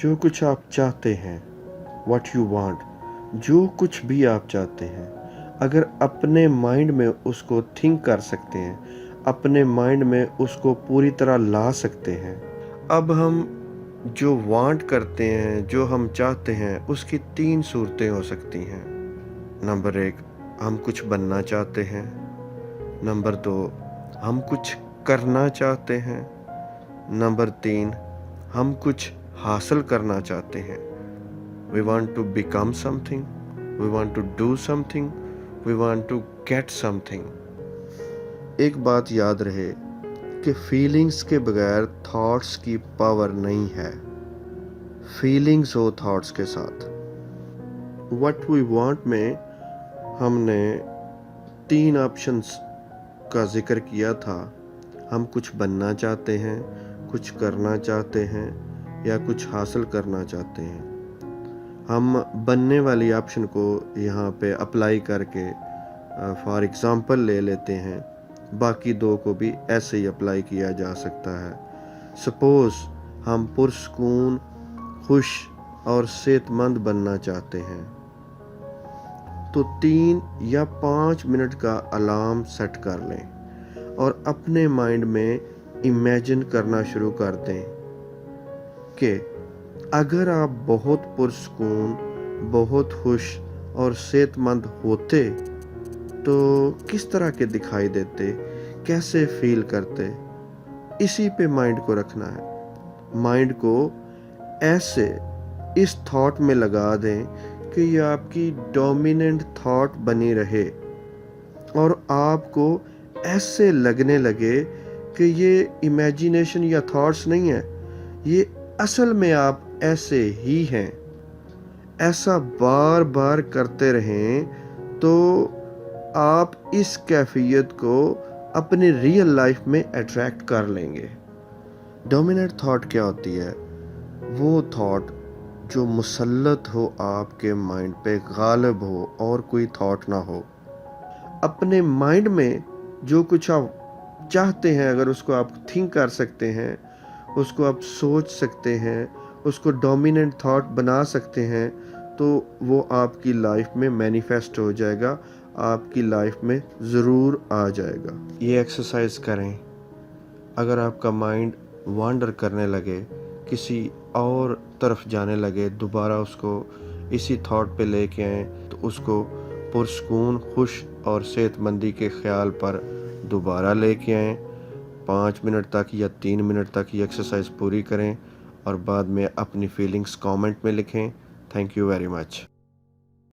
जो कुछ आप चाहते हैं, व्हाट यू वांट, जो कुछ भी आप चाहते हैं, अगर अपने माइंड में उसको थिंक कर सकते हैं, अपने माइंड में उसको पूरी तरह ला सकते हैं। अब हम जो वांट करते हैं, जो हम चाहते हैं, उसकी 3 सूरतें हो सकती हैं। नंबर 1, हम कुछ बनना चाहते हैं। नंबर 2, हम कुछ करना चाहते हैं। नंबर 3, हम कुछ हासिल करना चाहते हैं। We want to become something, we want to do something, we want to get something। एक बात याद रहे कि फीलिंग्स के बगैर थॉट्स की पावर नहीं है। फीलिंग्स हो थॉट्स के साथ। What we want में हमने 3 ऑप्शंस का जिक्र किया था। हम कुछ बनना चाहते हैं, कुछ करना चाहते हैं या कुछ हासिल करना चाहते हैं। हम बनने वाली ऑप्शन को यहाँ पे अप्लाई करके फॉर एग्ज़ाम्पल ले लेते हैं। बाकी 2 को भी ऐसे ही अप्लाई किया जा सकता है। सपोज़ हम पुरसकून, खुश और सेहतमंद बनना चाहते हैं, तो 3 या 5 मिनट का अलार्म सेट कर लें और अपने माइंड में इमेजिन करना शुरू कर दें कि अगर आप बहुत पुरसकून, बहुत खुश और सेहतमंद होते तो किस तरह के दिखाई देते, कैसे फील करते। इसी पे माइंड को रखना है। माइंड को ऐसे इस थॉट में लगा दें कि ये आपकी डोमिनेंट थॉट बनी रहे और आपको ऐसे लगने लगे कि ये इमेजिनेशन या थॉट्स नहीं है, ये असल में आप ऐसे ही हैं। ऐसा बार बार करते रहें तो आप इस कैफियत को अपनी रियल लाइफ में अट्रैक्ट कर लेंगे। डोमिनेंट थॉट क्या होती है? वो थॉट जो मुसल्लत हो आपके माइंड पे, गालिब हो और कोई थॉट ना हो। अपने माइंड में जो कुछ आप चाहते हैं, अगर उसको आप थिंक कर सकते हैं, उसको आप सोच सकते हैं, उसको डोमिनेंट थॉट बना सकते हैं, तो वो आपकी लाइफ में मैनिफेस्ट हो जाएगा, आपकी लाइफ में ज़रूर आ जाएगा। ये एक्सरसाइज करें। अगर आपका माइंड वांडर करने लगे, किसी और तरफ जाने लगे, दोबारा उसको इसी थॉट पे लेके आएँ तो उसको पुरसकून, खुश और सेहतमंदी के ख्याल पर दोबारा लेके आएँ। 5 मिनट तक या 3 मिनट तक ये एक्सरसाइज पूरी करें और बाद में अपनी फीलिंग्स कमेंट में लिखें। Thank you very much.